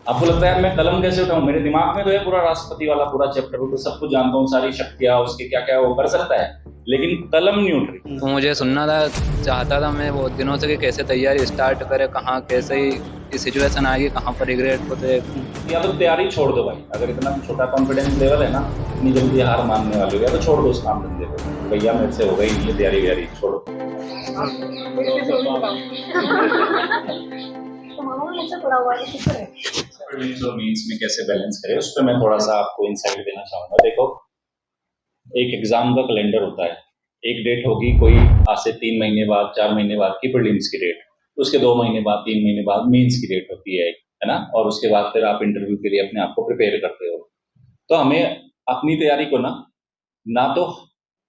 आपको लगता है मैं कलम कैसे उठाऊं? मेरे दिमाग में तो है पूरा राष्ट्रपति वाला पूरा चैप्टर, वो तो सब कुछ जानता हूँ, सारी शक्तियां उसके क्या क्या वो कर सकता है, लेकिन कलम नहीं उठ रही। तो मुझे सुनना था, चाहता था मैं बहुत दिनों से कि कैसे तैयारी स्टार्ट करे, कहाँ कैसे ही सिचुएशन आएगी, कहाँ पर रिग्रेट को दे। या तो तैयारी छोड़ दो भाई, अगर इतना छोटा कॉन्फिडेंस लेवल है ना, इतनी जल्दी हार मानने वाले हो, या तो छोड़ दो उस काम धंधे को कि भैया मेरे से हो गई नहीं है तैयारी व्यारी, छोड़ो। प्रीलिम्स और मेंस में कैसे बैलेंस करें, उस पर मैं थोड़ा सा आपको इंसाइट देना चाहूंगा। देखो, एक एग्जाम का कैलेंडर होता है, एक डेट होगी कोई आज से 3 महीने बाद 4 महीने बाद की प्रीलिम्स की डेट, उसके 2 महीने बाद 3 महीने बाद मेंस की डेट होती है ना, और उसके बाद फिर आप इंटरव्यू के लिए अपने आप को प्रिपेयर करते हो। तो हमें अपनी तैयारी को ना ना तो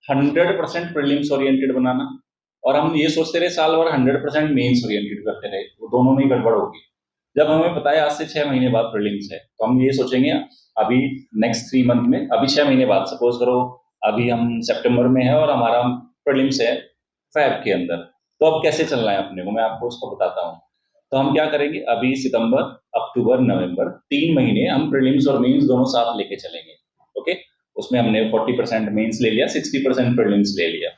100% प्रीलिम्स ओरिएंटेड बनाना, और हम ये सोचते रहे साल भर 100% मेंस ओरिएंटेड करते रहे, वो दोनों में ही गड़बड़ होगी। जब हमें पता है आज से 6 महीने बाद प्रीलिम्स है, तो हम ये सोचेंगे अभी नेक्स्ट 3 मंथ में, अभी 6 महीने बाद, सपोज करो अभी हम सितंबर में है और हमारा प्रीलिम्स है फैब के अंदर, तो अब कैसे चलना है अपने को, मैं आपको उसको बताता हूँ। तो हम क्या करेंगे, अभी सितंबर, अक्टूबर, नवंबर, 3 महीने हम प्रीलिम्स और मेंस दोनों साथ लेके चलेंगे। ओके, उसमें हमने 40% मेंस ले लिया, 60% प्रीलिम्स ले लिया।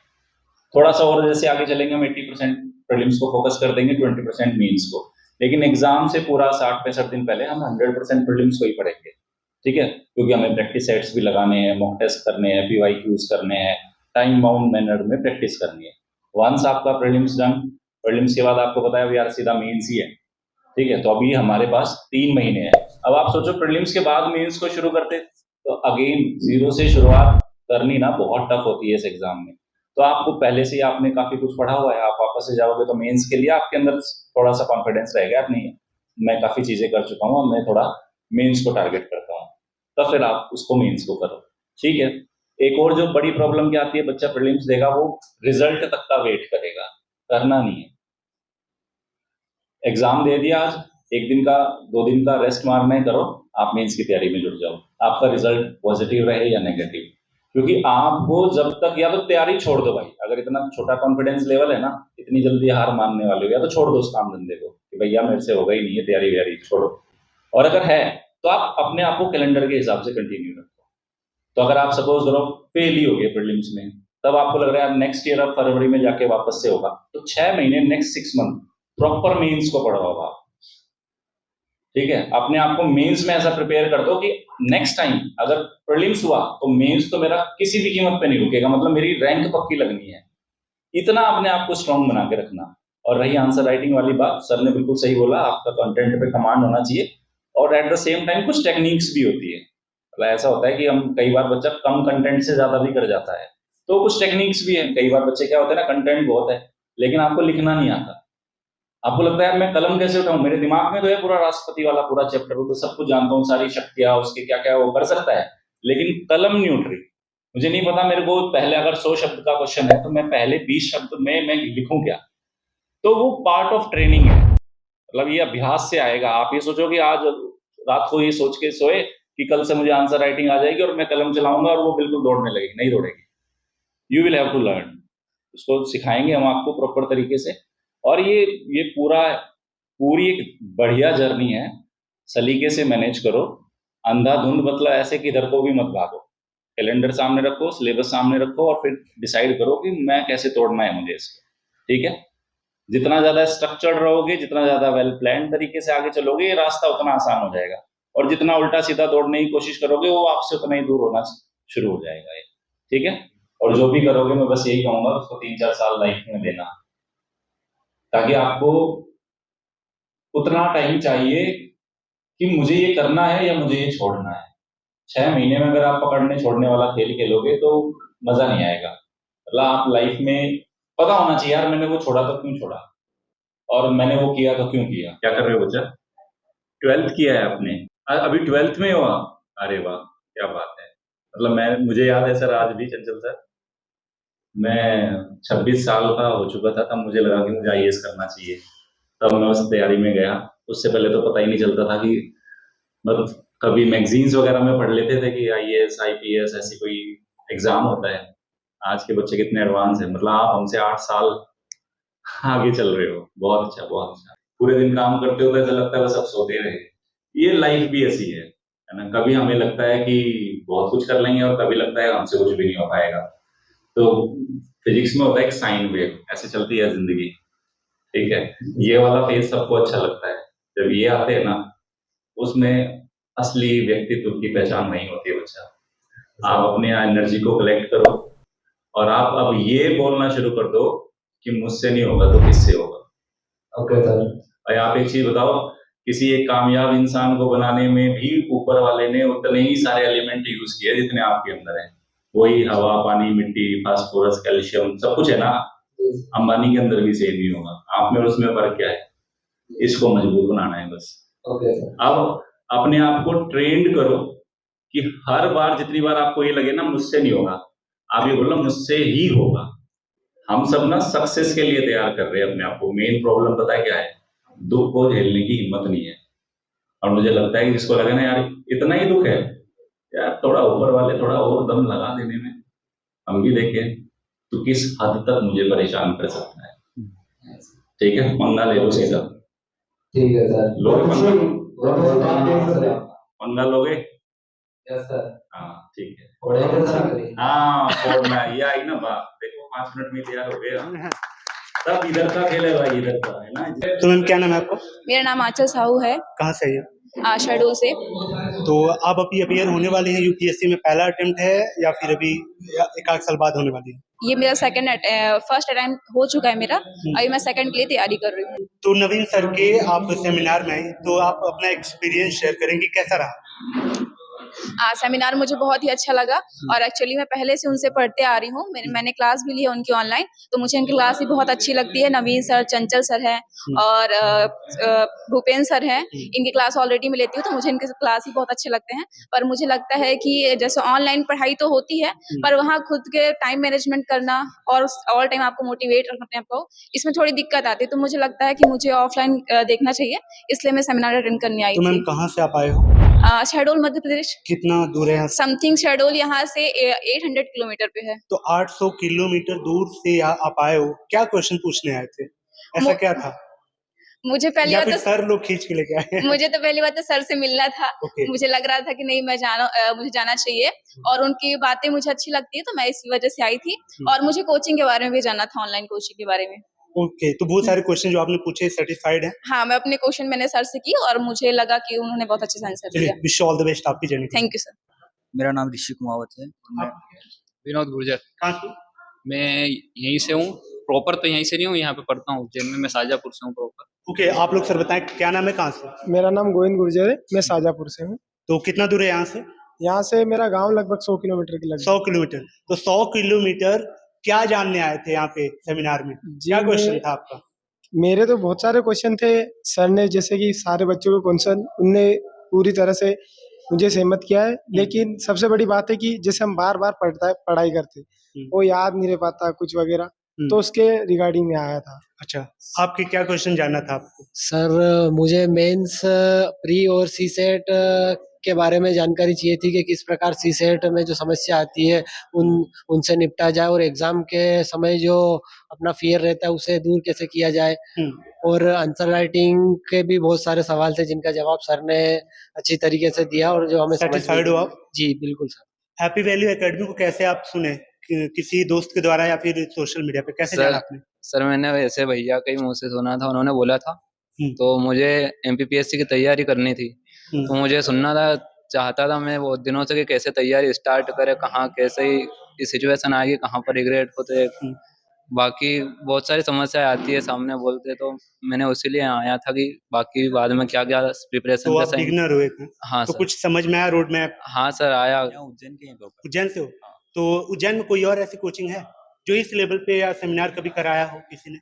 थोड़ा सा और जैसे आगे चलेंगे हम 80% प्रीलिम्स को फोकस कर देंगे, 20% मेंस को, लेकिन एग्जाम से पूरा 60-65 दिन पहले हम 100% प्रीलिम्स को ही पढ़ेंगे। ठीक है, क्योंकि हमें प्रैक्टिस सेट्स भी लगाने हैं, मॉक टेस्ट करने हैं, PYQs करने हैं, टाइम बाउंड मैनर में प्रैक्टिस करनी है। वंस आपका प्रीलिम्स डन, प्रीलिम्स के बाद आपको पता है यार सीधा मेंस ही है। ठीक है, तो अभी हमारे पास 3 महीने हैं। अब आप सोचो प्रीलिम्स के बाद मेंस को शुरू करते, तो अगेन जीरो से शुरुआत करनी ना बहुत टफ होती है इस एग्जाम में। तो आपको पहले से ही आपने काफी कुछ पढ़ा हुआ है, आप वापस से जाओगे तो मेंस के लिए आपके अंदर थोड़ा सा कॉन्फिडेंस रहेगा, नहीं मैं काफी चीजें कर चुका हूँ, मैं थोड़ा मेंस को टारगेट करता हूँ, तो फिर आप उसको मेंस को करो। ठीक है, एक और जो बड़ी प्रॉब्लम क्या आती है, बच्चा प्रीलिम्स देगा वो रिजल्ट तक का वेट करेगा, करना नहीं है। एग्जाम दे दिया आज, एक दिन का 2 दिन का रेस्ट मारना है, करो, आप मेंस की तैयारी में जुट जाओ, आपका रिजल्ट पॉजिटिव रहे या नेगेटिव। क्योंकि आपको जब तक, या तो तैयारी छोड़ दो भाई, अगर इतना छोटा कॉन्फिडेंस लेवल है ना, इतनी जल्दी हार मानने वाले हो, या तो छोड़ दो उस काम धंधे को कि भैया मेरे से होगा ही नहीं है तैयारी व्यारी, छोड़ो। और अगर है तो आप अपने आप को कैलेंडर के हिसाब से कंटिन्यू रखो। तो अगर आप सपोज करो फेल ही हो गए प्रीलिम्स में, तब आपको लग रहा है नेक्स्ट ईयर अब फरवरी में जाके वापस से होगा, तो 6 महीने, नेक्स्ट 6 मंथ प्रॉपर मेंस को पढ़ो अब आप। ठीक है, अपने आप को मेंस में ऐसा प्रिपेयर कर दो कि नेक्स्ट टाइम अगर प्रीलिम्स हुआ तो मेंस तो मेरा किसी भी कीमत पे नहीं रुकेगा, मतलब मेरी रैंक पक्की लगनी है। इतना अपने आप को स्ट्रांग बना के रखना। और रही आंसर राइटिंग वाली बात, सर ने बिल्कुल सही बोला, आपका कंटेंट पे कमांड होना चाहिए, और एट द सेम टाइम कुछ टेक्निक्स भी होती है। मतलब ऐसा होता है कि हम कई बार बच्चा कम कंटेंट से ज्यादा भी कर जाता है, तो कुछ टेक्निक्स भी है। कई बार बच्चे क्या होते हैं ना, कंटेंट बहुत है लेकिन आपको लिखना नहीं आता। आपको लगता है मैं कलम कैसे उठाऊं? मेरे दिमाग में तो है पूरा राष्ट्रपति वाला पूरा चैप्टर, वो तो सब कुछ जानता हूँ, सारी शक्तियां उसके क्या क्या वो कर सकता है, लेकिन कलम नहीं उठ रही। मुझे नहीं पता, मेरे को पहले अगर 100 शब्द का क्वेश्चन है तो मैं पहले 20 शब्द में मैं लिखूं क्या? तो वो पार्ट ऑफ ट्रेनिंग है, मतलब ये अभ्यास से आएगा। आप ये सोचो कि आज रात को ये सोच के सोए कि कल से मुझे आंसर राइटिंग आ जाएगी और मैं कलम चलाऊंगा और वो बिल्कुल दौड़ने लगेगी, नहीं दौड़ेगी। You will have to learn, उसको सिखाएंगे हम आपको प्रॉपर तरीके से। और ये पूरी एक बढ़िया जर्नी है, सलीके से मैनेज करो, अंधाधुंध मतलब ऐसे कि इधर को भी मत भागो। कैलेंडर सामने रखो, सिलेबस सामने रखो, और फिर डिसाइड करो कि मैं कैसे तोड़ना है मुझे इसको। ठीक है, जितना ज्यादा स्ट्रक्चर्ड रहोगे, जितना ज्यादा वेल प्लान तरीके से आगे चलोगे, ये रास्ता उतना आसान हो जाएगा। और जितना उल्टा सीधा दौड़ने की कोशिश करोगे, वो आपसे उतना ही दूर होना शुरू हो जाएगा ये। ठीक है, और जो भी करोगे मैं बस यही कहूंगा, उसको 3-4 साल लाइफ में देना, ताकि आपको उतना टाइम चाहिए कि मुझे ये करना है या मुझे ये छोड़ना है। 6 महीने में अगर आप पकड़ने छोड़ने वाला खेल खेलोगे तो मजा नहीं आएगा। मतलब आप लाइफ में पता होना चाहिए यार, मैंने वो छोड़ा तो क्यों छोड़ा, और मैंने वो किया तो क्यों किया। क्या कर रहे हो बच्चा? 12th किया है आपने? अभी 12th में हो आप? अरे वाह, क्या बात है। मतलब मैं, मुझे याद है सर, आज भी चंचल सर, मैं 26 साल का हो चुका था तब मुझे लगा कि मुझे IAS करना चाहिए, तब मैं उस तैयारी में गया। उससे पहले तो पता ही नहीं चलता था कि, मतलब कभी मैगजीन्स वगैरह में पढ़ लेते थे कि IAS IPS ऐसी कोई एग्जाम होता है। आज के बच्चे कितने एडवांस हैं, मतलब आप हमसे 8 साल आगे चल रहे हो। बहुत अच्छा, बहुत अच्छा। पूरे दिन काम करते हो तो ऐसा लगता है बस अब सोते रहे। ये लाइफ भी ऐसी है ना। कभी हमें लगता है कि बहुत कुछ कर लेंगे और कभी लगता है हमसे कुछ भी नहीं हो पाएगा। तो फिजिक्स में होता है एक साइन वेव, ऐसे चलती है जिंदगी। ठीक है, ये वाला फेज सबको अच्छा लगता है। जब ये आते हैं ना, उसमें असली व्यक्तित्व की पहचान नहीं होती है बच्चा। आप अपने एनर्जी को कलेक्ट करो और आप अब ये बोलना शुरू कर दो कि मुझसे नहीं होगा तो किससे होगा। Okay sir. और आप एक चीज बताओ, किसी एक कामयाब इंसान को बनाने में भी ऊपर वाले ने उतने ही सारे एलिमेंट यूज किए जितने आपके अंदर है। वही हवा, पानी, मिट्टी, फास्फोरस, कैल्शियम, सब कुछ है ना। अंबानी के अंदर भी सेम ही होगा। आप में और उसमें फर्क क्या है? इसको मजबूत बनाना है बस। Okay sir. अब अपने आप को ट्रेंड करो कि हर बार, जितनी बार आपको ये लगे ना मुझसे नहीं होगा, आप ये बोलो मुझसे ही होगा। हम सब ना सक्सेस के लिए तैयार कर रहे हैं अपने आप को। मेन प्रॉब्लम पता है क्या है? दुख को झेलने की हिम्मत नहीं है। और मुझे लगता है कि जिसको लगे ना यार इतना ही दुख है, यार थोड़ा ऊपर वाले थोड़ा और दम लगा देने में, हम भी देखें तो किस हद तक मुझे परेशान कर सकता है। ठीक है, पंगा ले लो सीधा। ठीक है सर। लोगे पंगा? पंगा लोगे? Yes sir. हाँ ठीक है। हाँ फोड़ना ये आई ना बात, देखो 5 मिनट में तैयार हो गए। सब इधर का खेल है भाई, इधर का है ना। तो मैम क्या नाम है आपका? मेरा नाम आंचल साहू है, कहाँ से है ये? शहडोल से। तो आप अभी अपियर होने वाली हैं यूपीएससी में, पहला अटेम्प्ट है या फिर अभी एक आध साल बाद होने वाली है? ये मेरा फर्स्ट अटेम्प्ट हो चुका है मेरा। अभी मैं सेकंड के लिए तैयारी कर रही हूँ। तो नवीन सर के आप सेमिनार में आई, तो आप अपना एक्सपीरियंस शेयर करेंगे, कैसा रहा? सेमिनार मुझे बहुत ही अच्छा लगा और एक्चुअली मैं पहले से उनसे पढ़ते आ रही हूँ। मैंने क्लास भी ली है उनकी ऑनलाइन, तो मुझे इनकी क्लास भी बहुत अच्छी लगती है। नवीन सर, चंचल सर हैं और भूपेंद्र सर हैं। इनकी क्लास ऑलरेडी मैं लेती हूँ, तो मुझे इनके क्लास भी बहुत अच्छे लगते हैं। पर मुझे लगता है कि जैसे ऑनलाइन पढ़ाई तो होती है, पर वहाँ खुद के टाइम मैनेजमेंट करना और ऑल टाइम आपको मोटिवेट रखना अपने आप को, इसमें थोड़ी दिक्कत आती है। तो मुझे लगता है कि मुझे ऑफलाइन देखना चाहिए, इसलिए मैं सेमिनार अटेंड करने आई तो मैम थी। कहाँ से आप आए हो? शहडोल मध्य प्रदेश। कितना दूर है यहाँ से? समथिंग शहडोल यहाँ से 800 किलोमीटर पे है। तो 800 किलोमीटर दूर से यहाँ आप आए हो, क्या क्वेश्चन पूछने आए थे? ऐसा क्या था? मुझे पहली या बात फिर तो सर लोग खींच के लेके आए? मुझे तो पहली बात तो सर से मिलना था। ओके। मुझे लग रहा था कि नहीं मुझे जाना चाहिए और उनकी बातें मुझे अच्छी लगती है, तो मैं इस वजह से आई थी। और मुझे कोचिंग के बारे में भी जानना था, ऑनलाइन कोचिंग के बारे में। ओके, तो बहुत सारे क्वेश्चन जो आपने पूछे सेटिस्फाइड है? हाँ, मैं अपने क्वेश्चन मैंने सर से की और मुझे लगा कि उन्होंने बहुत अच्छे से आंसर दिया। Wish you all the best आपकी जर्नी। Thank you sir. मेरा नाम ऋषि कुमावत है। मैं विनोद गुर्जर। कहाँ से? मैं यहीं से हूँ, प्रॉपर तो यहीं से नहीं हूँ, यहाँ पे पढ़ता हूँ उज्जैन में। मैं शाजापुर से हूँ प्रॉपर। ओके, आप लोग सर बताएं क्या नाम है, कहाँ से? मेरा नाम गोविंद गुर्जर है, मैं शाजापुर से हूँ। तो कितना दूर है यहाँ से? यहाँ से मेरा गांव लगभग 100 किलोमीटर के लगभग। 100 किलोमीटर। तो 100 किलोमीटर क्या जानने आए थे यहाँ पे सेमिनार में? क्या क्वेश्चन था आपका? मेरे तो बहुत सारे क्वेश्चन थे। सर ने जैसे कि सारे बच्चों के क्वेश्चन उनने पूरी तरह से मुझे सहमत किया है, लेकिन सबसे बड़ी बात है कि जैसे हम बार बार पढ़ाई करते, वो याद नहीं रह पाता कुछ वगैरह, तो उसके रिगार्डिंग में आया था। अच्छा, आपके क्या क्वेश्चन जानना था आपको? सर मुझे मेंस प्री और सी सेट के बारे में जानकारी चाहिए थी कि किस प्रकार सी सेट में जो समस्या आती है उनसे निपटा जाए और एग्जाम के समय जो अपना फियर रहता है उसे दूर कैसे किया जाए। और आंसर राइटिंग के भी बहुत सारे सवाल थे जिनका जवाब सर ने अच्छी तरीके से दिया और जो हमें समझ में सेटिस्फाइड हो आप? जी बिल्कुल सर। हैप्पी वैल्यू एकेडमी को कैसे आप सुने? किसी दोस्त के द्वारा या फिर सोशल मीडिया पे कैसे जाना आपने? सर मैंने वैसे भैया का ही मुँह से सुना था, उन्होंने बोला था। तो मुझे एमपीपीएससी की तैयारी करनी थी, तो मुझे सुनना था, चाहता था मैं बहुत दिनों से कि कैसे तैयारी स्टार्ट करे, कहाँ कैसे ही सिचुएशन आएगी, कहाँ पर रिग्रेट होते। बाकी बहुत सारी समस्याएं आती है सामने बोलते, तो मैंने उसीलिए आया था कि बाकी बाद में क्या क्या प्रिपरेशन तो आप कैसे। बिगिनर हुए थे? हाँ तो सर। कुछ समझ में आया रोड मैप? हाँ सर आया। उज्जैन के हैं प्रॉपर। उज्जैन से हो? तो उज्जैन में कोई और ऐसी कोचिंग है जो इस लेवल पे या सेमिनार कभी कराया हो किसी ने?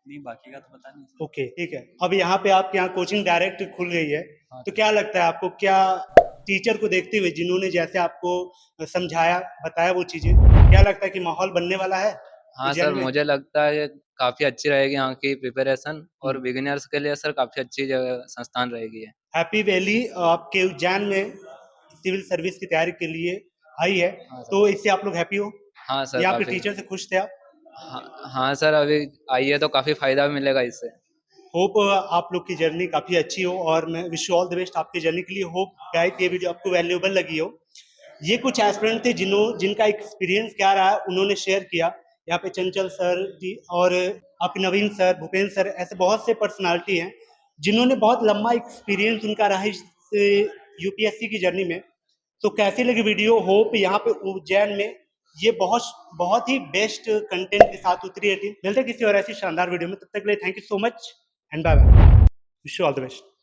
नहीं, बाकी का तो पता नहीं। ओके ठीक है। अब यहाँ पे आपके यहाँ कोचिंग डायरेक्ट खुल गई है, तो क्या लगता है आपको, क्या टीचर को देखते हुए जिन्होंने जैसे आपको समझाया बताया वो चीजें, क्या लगता है कि माहौल बनने वाला है? हाँ सर, मुझे लगता है काफी अच्छी रहेगी यहाँ की प्रिपरेशन और बिगिनर्स के लिए सर काफी अच्छी जगह संस्थान रहेगी। हैप्पी वैली आपके उज्जैन में सिविल सर्विस की तैयारी के लिए आई है, तो इससे आप लोग हैप्पी हो? हाँ सर, या आपके काफी। टीचर से खुश थे आप? हाँ सर, अभी आई है तो काफी फायदा भी मिलेगा इससे। होप आप लोग की जर्नी काफ़ी अच्छी हो और मैं wish you all the best आपकी जर्नी के लिए। होप गाइस ये वीडियो आपको वैल्यूएबल लगी हो। ये कुछ एस्पिरेंट थे जिनका एक्सपीरियंस क्या रहा उन्होंने शेयर किया। यहाँ पे चंचल सर जी और आपके नवीन सर, भूपेंद्र सर, ऐसे बहुत से पर्सनालिटी हैं जिन्होंने बहुत लंबा एक्सपीरियंस उनका रहा इस यूपीएससी की जर्नी में। तो कैसी लगी वीडियो? होप यहाँ पे उज्जैन में ये बहुत ही बेस्ट कंटेंट के साथ उतरी है टीम। मिलते हैं किसी और ऐसी शानदार वीडियो में, तब तक के लिए thank you so much and bye bye. Wish you all the best.